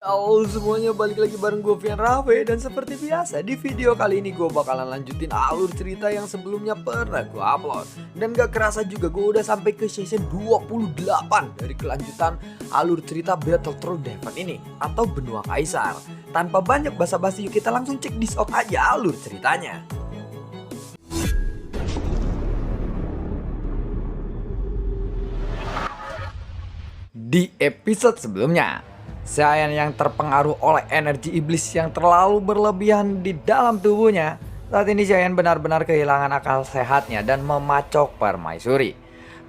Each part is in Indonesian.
Halo semuanya, balik lagi bareng gue Vian Raffe. Dan seperti biasa di video kali ini gue bakalan lanjutin alur cerita yang sebelumnya pernah gue upload. Dan gak kerasa juga gue udah sampai ke season 28 dari kelanjutan alur cerita Battletron Devon ini, atau Benua Kaisar. Tanpa banyak basa-basi, yuk kita langsung cek this out aja alur ceritanya. Di episode sebelumnya, Xian yang terpengaruh oleh energi iblis yang terlalu berlebihan di dalam tubuhnya. Saat ini Xian benar-benar kehilangan akal sehatnya dan memacok Permaisuri.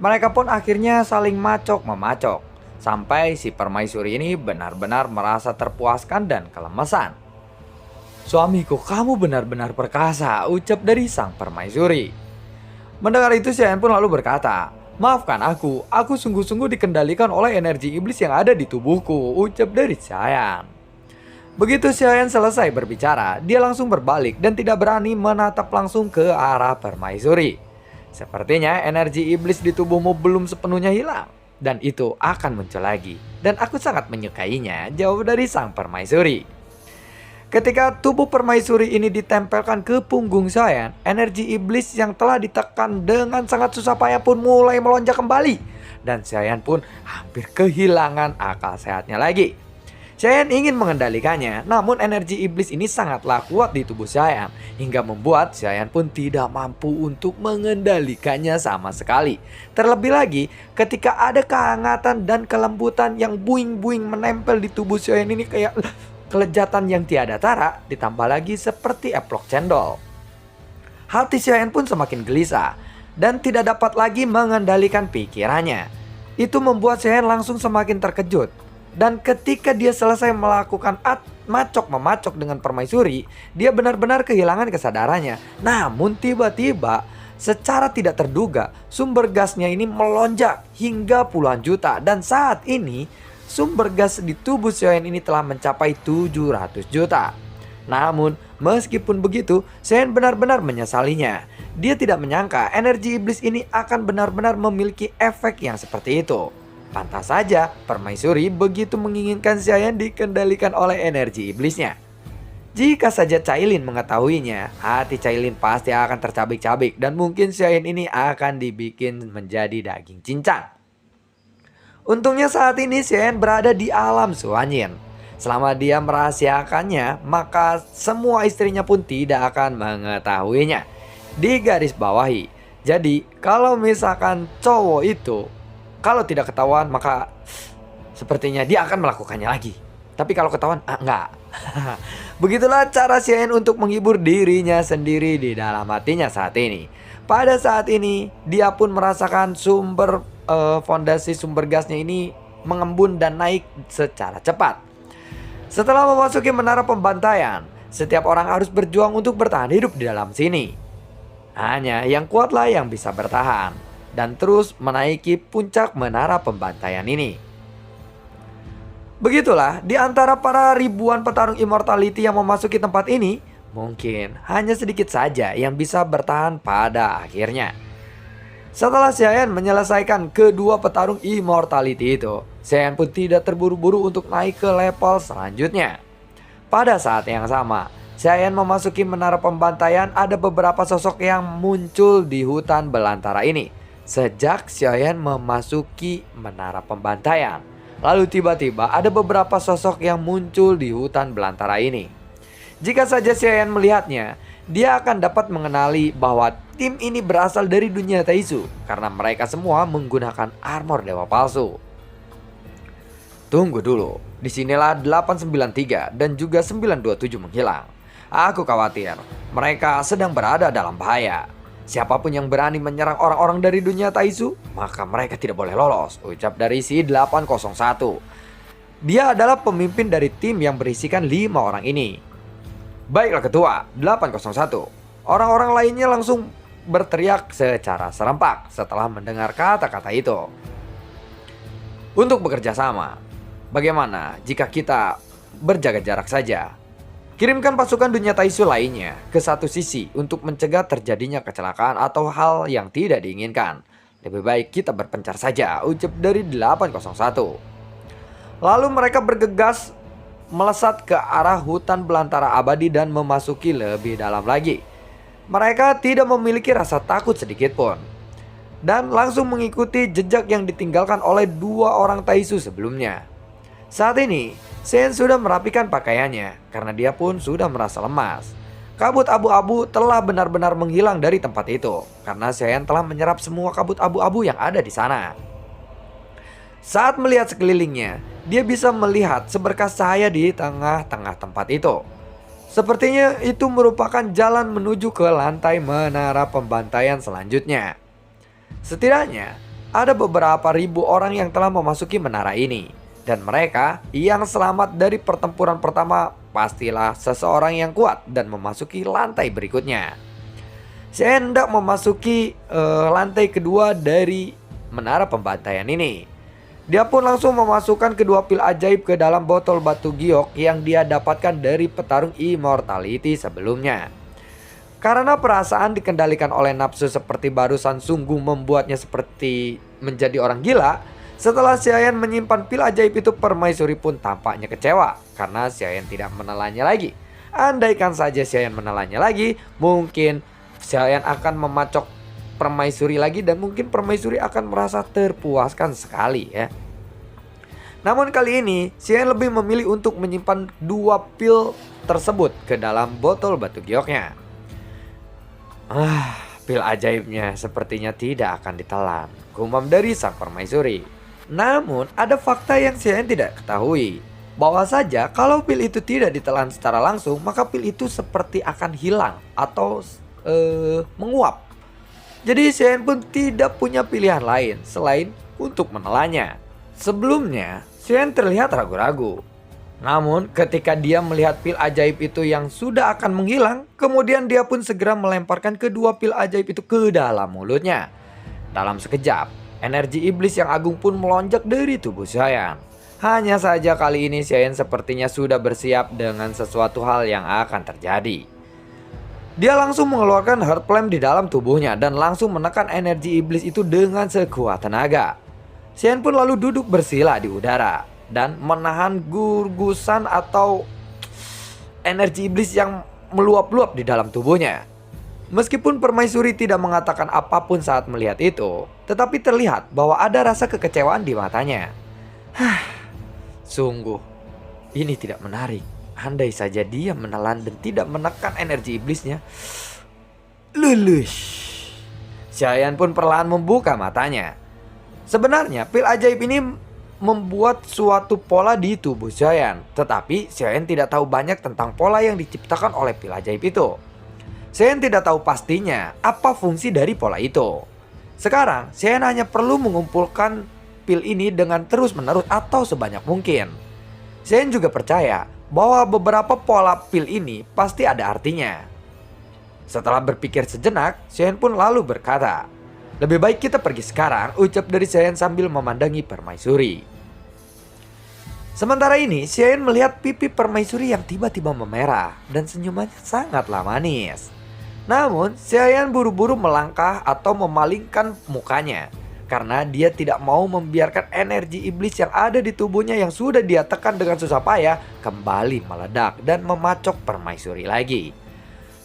Mereka pun akhirnya saling macok-memacok, sampai si Permaisuri ini benar-benar merasa terpuaskan dan kelemesan. "Suamiku, kamu benar-benar perkasa," ucap dari sang Permaisuri. Mendengar itu Xian pun lalu berkata, "Maafkan aku sungguh-sungguh dikendalikan oleh energi iblis yang ada di tubuhku," ucap dari Xian. Begitu Xian selesai berbicara, dia langsung berbalik dan tidak berani menatap langsung ke arah Permaisuri. Sepertinya energi iblis di tubuhmu belum sepenuhnya hilang, dan itu akan muncul lagi. Dan aku sangat menyukainya, jawab dari sang Permaisuri. Ketika tubuh Permaisuri ini ditempelkan ke punggung Xian, energi iblis yang telah ditekan dengan sangat susah payah pun mulai melonjak kembali. Dan Xian pun hampir kehilangan akal sehatnya lagi. Xian ingin mengendalikannya, namun energi iblis ini sangatlah kuat di tubuh Xian, hingga membuat Xian pun tidak mampu untuk mengendalikannya sama sekali. Terlebih lagi, ketika ada kehangatan dan kelembutan yang buing-buing menempel di tubuh Xian ini kayak kelezatan yang tiada tara, ditambah lagi seperti eplok cendol. Hati Xian pun semakin gelisah dan tidak dapat lagi mengendalikan pikirannya. Itu membuat Xian langsung semakin terkejut. Dan ketika dia selesai melakukan macok-memacok dengan Permaisuri, dia benar-benar kehilangan kesadarannya. Namun tiba-tiba, secara tidak terduga, sumber gasnya ini melonjak hingga puluhan juta. Dan saat ini, sumber gas di tubuh Xian ini telah mencapai 700 juta. Namun, meskipun begitu, Xian benar-benar menyesalinya. Dia tidak menyangka energi iblis ini akan benar-benar memiliki efek yang seperti itu. Pantas saja Permaisuri begitu menginginkan Xian dikendalikan oleh energi iblisnya. Jika saja Cailin mengetahuinya, hati Cailin pasti akan tercabik-cabik dan mungkin Xian ini akan dibikin menjadi daging cincang. Untungnya saat ini Xian berada di alam Suanyin. Selama dia merahasiakannya, maka semua istrinya pun tidak akan mengetahuinya. Di garis bawahi. Jadi kalau misalkan cowok itu, kalau tidak ketahuan maka sepertinya dia akan melakukannya lagi. Tapi kalau ketahuan, enggak. Begitulah cara Xian untuk menghibur dirinya sendiri di dalam hatinya saat ini. Pada saat ini dia pun merasakan fondasi sumber gasnya ini mengembun dan naik secara cepat. Setelah memasuki menara pembantaian, setiap orang harus berjuang untuk bertahan hidup di dalam sini. Hanya yang kuatlah yang bisa bertahan dan terus menaiki puncak menara pembantaian ini. Begitulah, di antara para ribuan petarung immortality yang memasuki tempat ini, mungkin hanya sedikit saja yang bisa bertahan pada akhirnya. Setelah Xian menyelesaikan kedua petarung immortality itu, Xian pun tidak terburu-buru untuk naik ke level selanjutnya. Pada saat yang sama, Xian memasuki menara pembantaian. Ada beberapa sosok yang muncul di hutan belantara ini sejak Xian memasuki menara pembantaian. Lalu tiba-tiba ada beberapa sosok yang muncul di hutan belantara ini. Jika saja Xian melihatnya, dia akan dapat mengenali bahwa tim ini berasal dari dunia Taizu karena mereka semua menggunakan armor dewa palsu. Tunggu dulu, disinilah 893 dan juga 927 menghilang. Aku khawatir mereka sedang berada dalam bahaya. Siapapun yang berani menyerang orang-orang dari dunia Taizu, maka mereka tidak boleh lolos, ucap dari si 801. Dia adalah pemimpin dari tim yang berisikan 5 orang ini. Baiklah ketua, 801. Orang-orang lainnya langsung berteriak secara serempak setelah mendengar kata-kata itu. Untuk bekerja sama, bagaimana jika kita berjaga jarak saja? Kirimkan pasukan dunia Taizu lainnya ke satu sisi untuk mencegah terjadinya kecelakaan atau hal yang tidak diinginkan. Lebih baik kita berpencar saja, ucap dari 801. Lalu mereka bergegas melesat ke arah hutan belantara abadi dan memasuki lebih dalam lagi. Mereka tidak memiliki rasa takut sedikit pun, dan langsung mengikuti jejak yang ditinggalkan oleh dua orang Taisu sebelumnya. Saat ini, Shen sudah merapikan pakaiannya karena dia pun sudah merasa lemas. Kabut abu-abu telah benar-benar menghilang dari tempat itu karena Shen telah menyerap semua kabut abu-abu yang ada di sana. Saat melihat sekelilingnya, dia bisa melihat seberkas cahaya di tengah-tengah tempat itu. Sepertinya itu merupakan jalan menuju ke lantai menara pembantaian selanjutnya. Setidaknya ada beberapa ribu orang yang telah memasuki menara ini, dan mereka yang selamat dari pertempuran pertama pastilah seseorang yang kuat dan memasuki lantai berikutnya. Saya hendak memasuki lantai kedua dari menara pembantaian ini. Dia pun langsung memasukkan kedua pil ajaib ke dalam botol batu giok yang dia dapatkan dari petarung immortality sebelumnya. Karena perasaan dikendalikan oleh nafsu seperti barusan sungguh membuatnya seperti menjadi orang gila. Setelah Xiayan menyimpan pil ajaib itu, Permaisuri pun tampaknya kecewa karena Xiayan tidak menelannya lagi. Andaikan saja Xiayan menelannya lagi, mungkin Xiayan akan memacok Permaisuri lagi dan mungkin Permaisuri akan merasa terpuaskan sekali ya. Namun kali ini Xiayan lebih memilih untuk menyimpan dua pil tersebut ke dalam botol batu gioknya. Pil ajaibnya sepertinya tidak akan ditelan, gumam dari sang permaisuri. Namun ada fakta yang Xiayan tidak ketahui, bahwa saja kalau pil itu tidak ditelan secara langsung, maka pil itu seperti akan hilang atau menguap. Jadi Xiayan pun tidak punya pilihan lain selain untuk menelannya. Sebelumnya Xiayan terlihat ragu-ragu. Namun ketika dia melihat pil ajaib itu yang sudah akan menghilang, kemudian dia pun segera melemparkan kedua pil ajaib itu ke dalam mulutnya. Dalam sekejap, energi iblis yang agung pun melonjak dari tubuh Xiayan. Hanya saja kali ini Xiayan sepertinya sudah bersiap dengan sesuatu hal yang akan terjadi. Dia langsung mengeluarkan heart flame di dalam tubuhnya dan langsung menekan energi iblis itu dengan sekuat tenaga. Xiayan pun lalu duduk bersila di udara dan menahan gurgusan atau energi iblis yang meluap-luap di dalam tubuhnya. Meskipun Permaisuri tidak mengatakan apapun saat melihat itu, tetapi terlihat bahwa ada rasa kekecewaan di matanya. Sungguh, ini tidak menarik. Andai saja dia menelan dan tidak menekan energi iblisnya. Lulus. Xiayan pun perlahan membuka matanya. Sebenarnya pil ajaib ini membuat suatu pola di tubuh Xiayan, tetapi Xiayan tidak tahu banyak tentang pola yang diciptakan oleh pil ajaib itu. Xiayan tidak tahu pastinya apa fungsi dari pola itu. Sekarang Xiayan hanya perlu mengumpulkan pil ini dengan terus-menerus atau sebanyak mungkin. Xiayan juga percaya bahwa beberapa pola pil ini pasti ada artinya. Setelah berpikir sejenak, Xiayan pun lalu berkata, "Lebih baik kita pergi sekarang," ucap dari Xiayan sambil memandangi Permaisuri. Sementara ini, Xiayan melihat pipi Permaisuri yang tiba-tiba memerah dan senyumannya sangatlah manis. Namun, Xiayan buru-buru melangkah atau memalingkan mukanya karena dia tidak mau membiarkan energi iblis yang ada di tubuhnya yang sudah dia tekan dengan susah payah kembali meledak dan memacok Permaisuri lagi.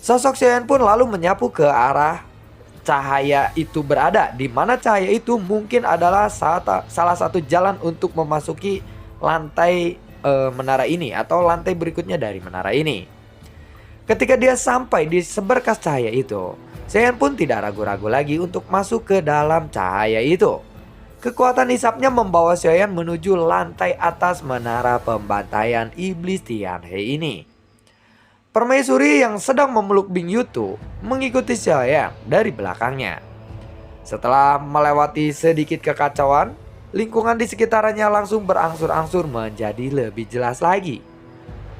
Sosok Xiayan pun lalu menyapu ke arah cahaya itu berada, di mana cahaya itu mungkin adalah salah satu jalan untuk memasuki lantai menara ini atau lantai berikutnya dari menara ini. Ketika dia sampai di seberkas cahaya itu, Xiayan pun tidak ragu-ragu lagi untuk masuk ke dalam cahaya itu. Kekuatan hisapnya membawa Xiayan menuju lantai atas menara pembantaian iblis Tianhe ini. Permaisuri yang sedang memeluk Bing Yutu mengikuti Xiayan dari belakangnya. Setelah melewati sedikit kekacauan, lingkungan di sekitarnya langsung berangsur-angsur menjadi lebih jelas lagi.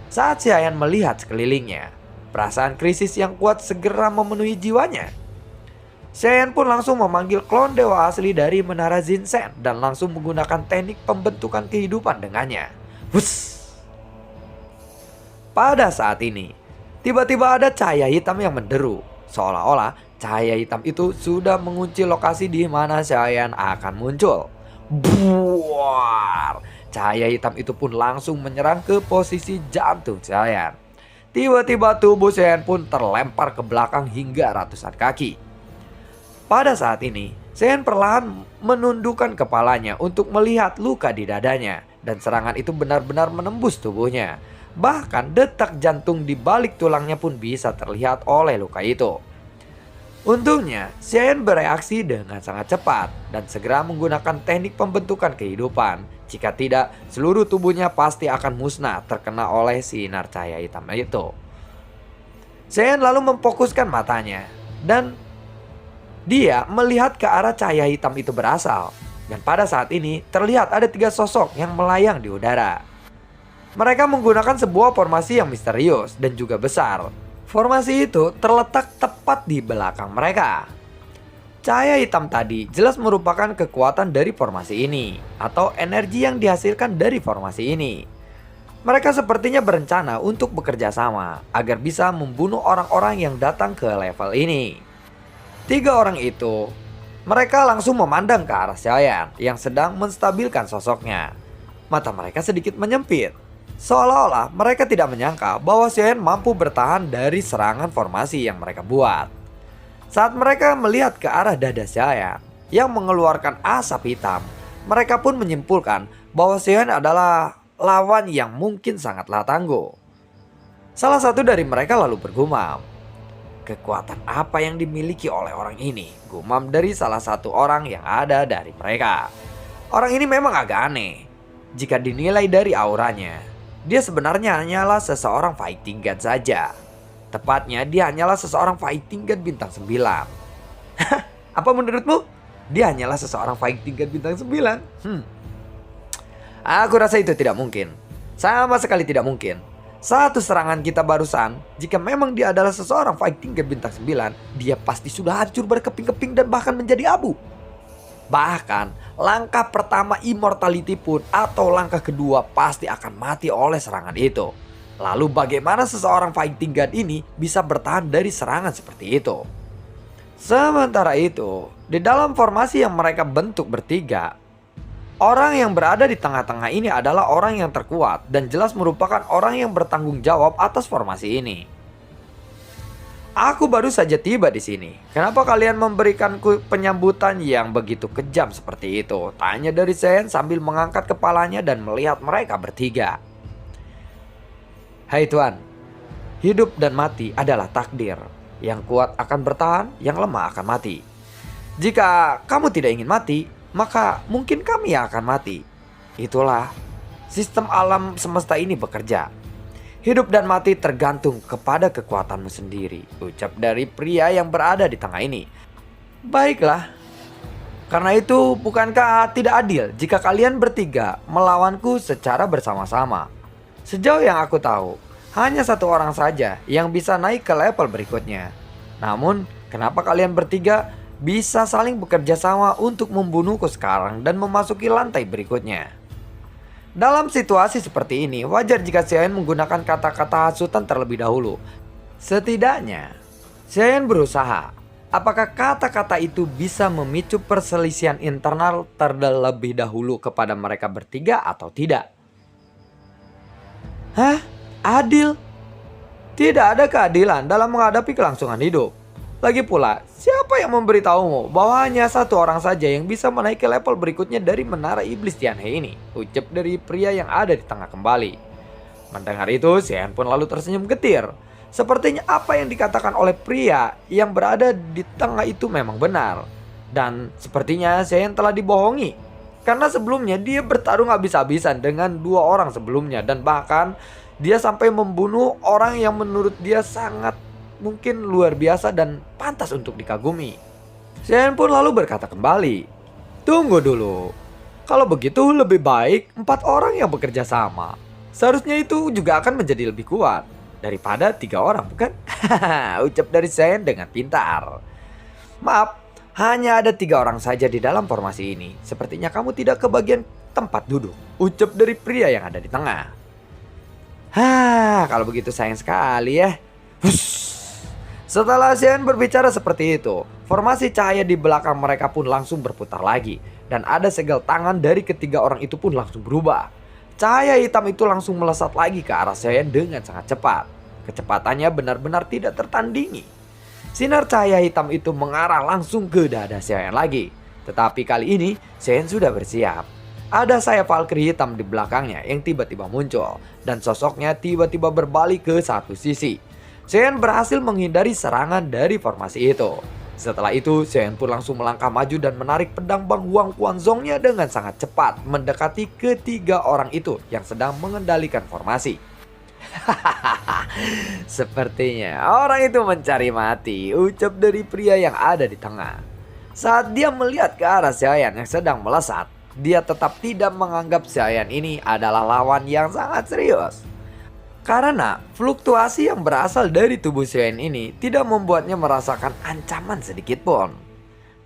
Saat Xiayan melihat sekelilingnya, perasaan krisis yang kuat segera memenuhi jiwanya. Xiayan pun langsung memanggil klon dewa asli dari menara Zinsen dan langsung menggunakan teknik pembentukan kehidupan dengannya. Wuss. Pada saat ini, tiba-tiba ada cahaya hitam yang menderu, seolah-olah cahaya hitam itu sudah mengunci lokasi di mana Xiayan akan muncul. Buar! Cahaya hitam itu pun langsung menyerang ke posisi jantung Saiyan. Tiba-tiba tubuh Saiyan pun terlempar ke belakang hingga ratusan kaki. Pada saat ini, Saiyan perlahan menundukkan kepalanya untuk melihat luka di dadanya. Dan serangan itu benar-benar menembus tubuhnya. Bahkan detak jantung di balik tulangnya pun bisa terlihat oleh luka itu. Untungnya, Saiyan bereaksi dengan sangat cepat dan segera menggunakan teknik pembentukan kehidupan. Jika tidak, seluruh tubuhnya pasti akan musnah terkena oleh sinar cahaya hitam itu. Saiyan lalu memfokuskan matanya dan dia melihat ke arah cahaya hitam itu berasal. Dan pada saat ini terlihat ada 3 sosok yang melayang di udara. Mereka menggunakan sebuah formasi yang misterius dan juga besar. Formasi itu terletak tepat di belakang mereka. Cahaya hitam tadi jelas merupakan kekuatan dari formasi ini atau energi yang dihasilkan dari formasi ini. Mereka sepertinya berencana untuk bekerja sama agar bisa membunuh orang-orang yang datang ke level ini. 3 orang itu, mereka langsung memandang ke arah Saiyan yang sedang menstabilkan sosoknya. Mata mereka sedikit menyempit. Seolah-olah mereka tidak menyangka bahwa Saiyan mampu bertahan dari serangan formasi yang mereka buat. Saat mereka melihat ke arah dada Saiyan yang mengeluarkan asap hitam, mereka pun menyimpulkan bahwa Saiyan adalah lawan yang mungkin sangatlah tangguh. Salah satu dari mereka lalu bergumam, "Kekuatan apa yang dimiliki oleh orang ini?" Gumam dari salah satu orang yang ada dari mereka. Orang ini memang agak aneh. Jika dinilai dari auranya, dia sebenarnya hanyalah seseorang fighting god saja. Tepatnya dia hanyalah seseorang fighting god bintang 9. Apa menurutmu? Dia hanyalah seseorang fighting god bintang 9? Aku rasa itu tidak mungkin. Sama sekali tidak mungkin. Satu serangan kita barusan, jika memang dia adalah seseorang fighting god bintang 9, dia pasti sudah hancur berkeping-keping dan bahkan menjadi abu. Bahkan langkah pertama immortality pun atau langkah kedua pasti akan mati oleh serangan itu. Lalu bagaimana seseorang fighting god ini bisa bertahan dari serangan seperti itu? Sementara itu, di dalam formasi yang mereka bentuk bertiga, orang yang berada di tengah-tengah ini adalah orang yang terkuat dan jelas merupakan orang yang bertanggung jawab atas formasi ini. Aku baru saja tiba di sini. Kenapa kalian memberikanku penyambutan yang begitu kejam seperti itu? Tanya dari Saiyan sambil mengangkat kepalanya dan melihat mereka bertiga. Hai Tuan, hidup dan mati adalah takdir. Yang kuat akan bertahan, yang lemah akan mati. Jika kamu tidak ingin mati, maka mungkin kami yang akan mati. Itulah sistem alam semesta ini bekerja. Hidup dan mati tergantung kepada kekuatanmu sendiri, ucap dari pria yang berada di tengah ini. Baiklah, karena itu bukankah tidak adil jika kalian bertiga melawanku secara bersama-sama? Sejauh yang aku tahu, hanya satu orang saja yang bisa naik ke level berikutnya. Namun, kenapa kalian bertiga bisa saling bekerja sama untuk membunuhku sekarang dan memasuki lantai berikutnya? Dalam situasi seperti ini, wajar jika Saiyan menggunakan kata-kata hasutan terlebih dahulu. Setidaknya, Saiyan berusaha. Apakah kata-kata itu bisa memicu perselisihan internal terlebih dahulu kepada mereka bertiga atau tidak? Hah? Adil? Tidak ada keadilan dalam menghadapi kelangsungan hidup. Lagi pula, siapa yang memberitahumu bahwa hanya satu orang saja yang bisa menaiki level berikutnya dari menara iblis Tianhe ini? Ucap dari pria yang ada di tengah kembali. Mendengar itu, Saiyan pun lalu tersenyum getir. Sepertinya apa yang dikatakan oleh pria yang berada di tengah itu memang benar. Dan sepertinya Saiyan telah dibohongi. Karena sebelumnya dia bertarung habis-habisan dengan 2 orang sebelumnya. Dan bahkan dia sampai membunuh orang yang menurut dia sangat mungkin luar biasa dan pantas untuk dikagumi. Saiyan pun lalu berkata kembali, "Tunggu dulu. Kalau begitu lebih baik 4 orang yang bekerja sama. Seharusnya itu juga akan menjadi lebih kuat daripada 3 orang, bukan?" Ucap dari Saiyan dengan pintar. "Maaf, hanya ada 3 orang saja di dalam formasi ini. Sepertinya kamu tidak kebagian tempat duduk," ucap dari pria yang ada di tengah. Kalau begitu sayang sekali ya. Hush. Setelah Saiyan berbicara seperti itu, formasi cahaya di belakang mereka pun langsung berputar lagi. Dan ada segel tangan dari ketiga orang itu pun langsung berubah. Cahaya hitam itu langsung melesat lagi ke arah Saiyan dengan sangat cepat. Kecepatannya benar-benar tidak tertandingi. Sinar cahaya hitam itu mengarah langsung ke dada Saiyan lagi. Tetapi kali ini Saiyan sudah bersiap. Ada sayap Valkyrie hitam di belakangnya yang tiba-tiba muncul. Dan sosoknya tiba-tiba berbalik ke satu sisi. Saiyan berhasil menghindari serangan dari formasi itu. Setelah itu, Saiyan pun langsung melangkah maju dan menarik pedang Bang Huang Quanzong-nya dengan sangat cepat mendekati ketiga orang itu yang sedang mengendalikan formasi. Sepertinya orang itu mencari mati, ucap dari pria yang ada di tengah. Saat dia melihat ke arah Saiyan yang sedang melesat, dia tetap tidak menganggap Saiyan ini adalah lawan yang sangat serius. Karena fluktuasi yang berasal dari tubuh Saiyan ini tidak membuatnya merasakan ancaman sedikit pun.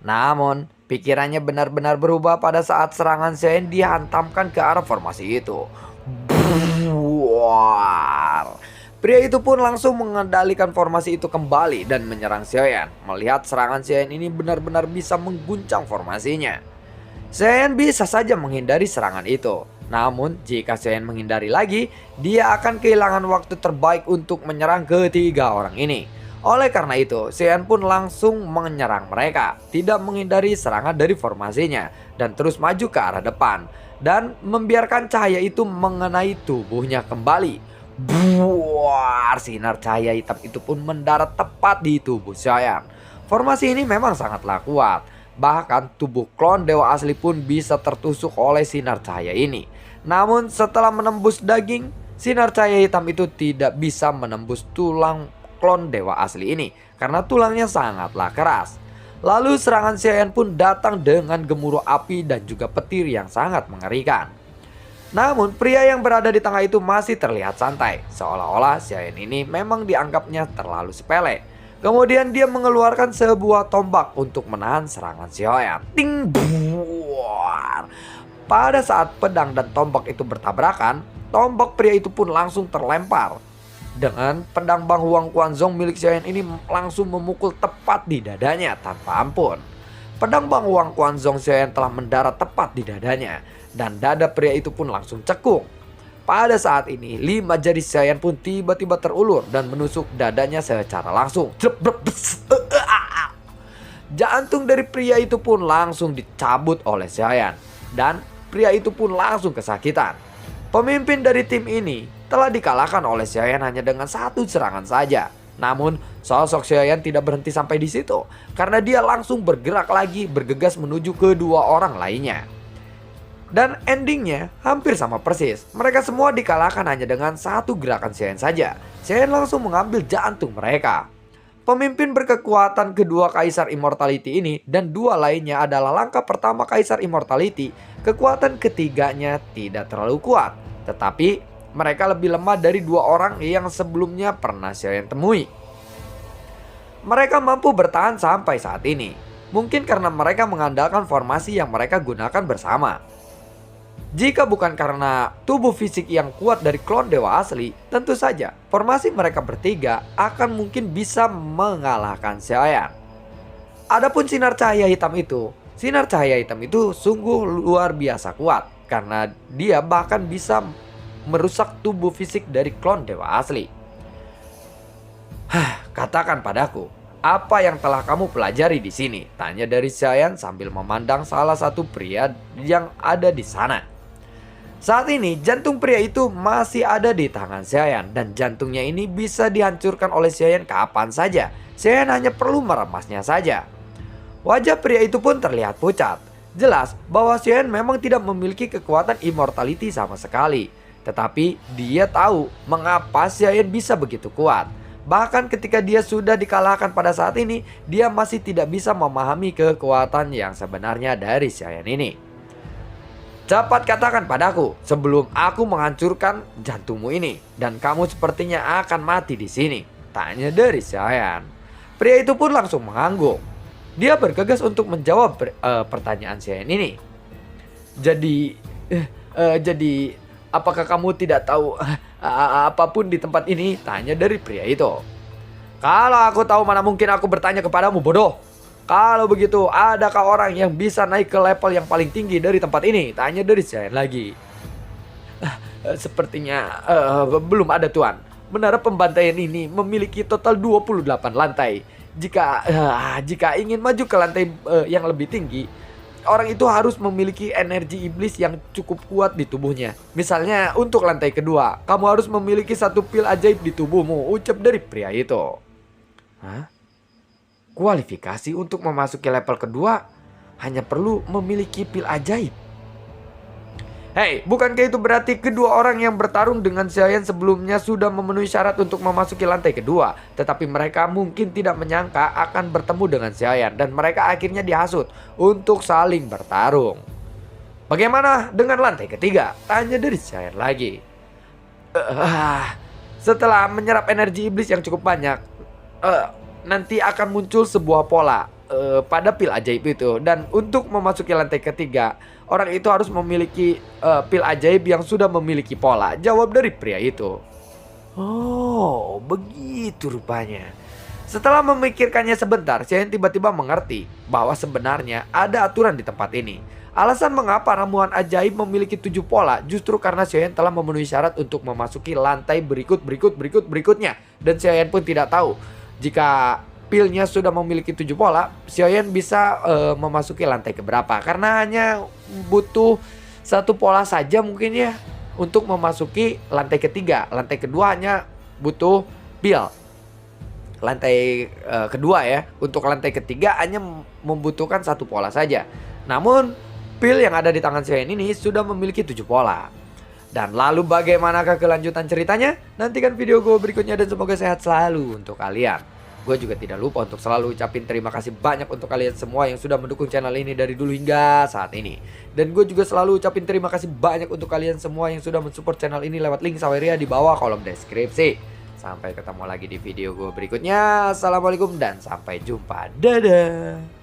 Namun, pikirannya benar-benar berubah pada saat serangan Saiyan dihantamkan ke arah formasi itu. Buar. Pria itu pun langsung mengendalikan formasi itu kembali dan menyerang Saiyan. Melihat serangan Saiyan ini benar-benar bisa mengguncang formasinya. Saiyan bisa saja menghindari serangan itu. Namun jika Saiyan menghindari lagi, dia akan kehilangan waktu terbaik untuk menyerang ketiga orang ini. Oleh karena itu, Saiyan pun langsung menyerang mereka, tidak menghindari serangan dari formasinya, dan terus maju ke arah depan, dan membiarkan cahaya itu mengenai tubuhnya kembali. Buar, sinar cahaya hitam itu pun mendarat tepat di tubuh Saiyan. Formasi ini memang sangatlah kuat. Bahkan tubuh klon dewa asli pun bisa tertusuk oleh sinar cahaya ini. Namun setelah menembus daging, sinar cahaya hitam itu tidak bisa menembus tulang klon dewa asli ini karena tulangnya sangatlah keras. Lalu serangan Saiyan pun datang dengan gemuruh api dan juga petir yang sangat mengerikan. Namun pria yang berada di tengah itu masih terlihat santai, seolah-olah Saiyan ini memang dianggapnya terlalu sepele. Kemudian dia mengeluarkan sebuah tombak untuk menahan serangan Saiyan. Ting buar. Pada saat pedang dan tombak itu bertabrakan, tombak pria itu pun langsung terlempar. Dengan pedang Bang Huang Quanzong milik Saiyan ini langsung memukul tepat di dadanya tanpa ampun. Pedang Bang Huang Quanzong Saiyan telah mendarat tepat di dadanya, dan dada pria itu pun langsung cekung. Pada saat ini, 5 jari Saiyan pun tiba-tiba terulur dan menusuk dadanya secara langsung. Jantung dari pria itu pun langsung dicabut oleh Saiyan, dan pria itu pun langsung kesakitan. Pemimpin dari tim ini telah dikalahkan oleh Saiyan hanya dengan satu serangan saja. Namun sosok Saiyan tidak berhenti sampai di situ, karena dia langsung bergerak lagi bergegas menuju kedua orang lainnya. Dan endingnya hampir sama persis. Mereka semua dikalahkan hanya dengan satu gerakan Saiyan saja. Saiyan langsung mengambil jantung mereka. Pemimpin berkekuatan kedua Kaisar Immortality ini dan dua lainnya adalah langkah pertama Kaisar Immortality. Kekuatan ketiganya tidak terlalu kuat, tetapi mereka lebih lemah dari dua orang yang sebelumnya pernah Saiyan temui. Mereka mampu bertahan sampai saat ini, mungkin karena mereka mengandalkan formasi yang mereka gunakan bersama. Jika bukan karena tubuh fisik yang kuat dari klon dewa asli, tentu saja formasi mereka bertiga akan mungkin bisa mengalahkan Saiyan. Adapun sinar cahaya hitam itu sungguh luar biasa kuat karena dia bahkan bisa merusak tubuh fisik dari klon dewa asli. Katakan padaku, apa yang telah kamu pelajari di sini? Tanya dari Saiyan sambil memandang salah satu pria yang ada di sana. Saat ini jantung pria itu masih ada di tangan Saiyan dan jantungnya ini bisa dihancurkan oleh Saiyan kapan saja. Saiyan hanya perlu meremasnya saja. Wajah pria itu pun terlihat pucat. Jelas bahwa Saiyan memang tidak memiliki kekuatan immortality sama sekali. Tetapi dia tahu mengapa Saiyan bisa begitu kuat. Bahkan ketika dia sudah dikalahkan pada saat ini, dia masih tidak bisa memahami kekuatan yang sebenarnya dari Saiyan ini. Cepat katakan padaku sebelum aku menghancurkan jantungmu ini, dan kamu sepertinya akan mati di sini. Tanya dari Saiyan. Pria itu pun langsung mengangguk. Dia bergegas untuk menjawab pertanyaan Saiyan ini. Jadi apakah kamu tidak tahu apapun di tempat ini? Tanya dari pria itu. Kalau aku tahu, mana mungkin aku bertanya kepadamu, bodoh. Kalau begitu, adakah orang yang bisa naik ke level yang paling tinggi dari tempat ini? Tanya dari Saiyan lagi. Sepertinya belum ada tuan. Menara pembantaian ini memiliki total 28 lantai. Jika ingin maju ke lantai yang lebih tinggi, orang itu harus memiliki energi iblis yang cukup kuat di tubuhnya. Misalnya untuk lantai kedua, kamu harus memiliki satu pil ajaib di tubuhmu, ucap dari pria itu. Hah? Kualifikasi untuk memasuki level kedua hanya perlu memiliki pil ajaib. Hei, bukankah itu berarti kedua orang yang bertarung dengan Xiaoyan sebelumnya sudah memenuhi syarat untuk memasuki lantai kedua, tetapi mereka mungkin tidak menyangka akan bertemu dengan Xiaoyan dan mereka akhirnya dihasut untuk saling bertarung. Bagaimana dengan lantai ketiga? Tanya dari Xiaoyan lagi. Setelah menyerap energi iblis yang cukup banyak, nanti akan muncul sebuah pola pada pil ajaib itu, dan untuk memasuki lantai ketiga orang itu harus memiliki pil ajaib yang sudah memiliki pola, jawab dari pria itu. Oh, begitu rupanya. Setelah memikirkannya sebentar, Xiaoyan tiba-tiba mengerti bahwa sebenarnya ada aturan di tempat ini. Alasan mengapa ramuan ajaib memiliki 7 pola justru karena Xiaoyan telah memenuhi syarat untuk memasuki lantai berikutnya. Dan Xiaoyan pun tidak tahu jika pilnya sudah memiliki 7 pola, Xiaoyan bisa memasuki lantai keberapa. Karena hanya butuh satu pola saja mungkin ya untuk memasuki lantai ketiga. Lantai kedua hanya butuh pil. Lantai kedua ya. Untuk lantai ketiga hanya membutuhkan satu pola saja. Namun pil yang ada di tangan Xiaoyan ini sudah memiliki 7 pola. Dan lalu bagaimanakah kelanjutan ceritanya? Nantikan video gue berikutnya dan semoga sehat selalu untuk kalian. Gue juga tidak lupa untuk selalu ucapin terima kasih banyak untuk kalian semua yang sudah mendukung channel ini dari dulu hingga saat ini. Dan gue juga selalu ucapin terima kasih banyak untuk kalian semua yang sudah mensupport channel ini lewat link Saweria di bawah kolom deskripsi. Sampai ketemu lagi di video gue berikutnya. Assalamualaikum dan sampai jumpa. Dadah.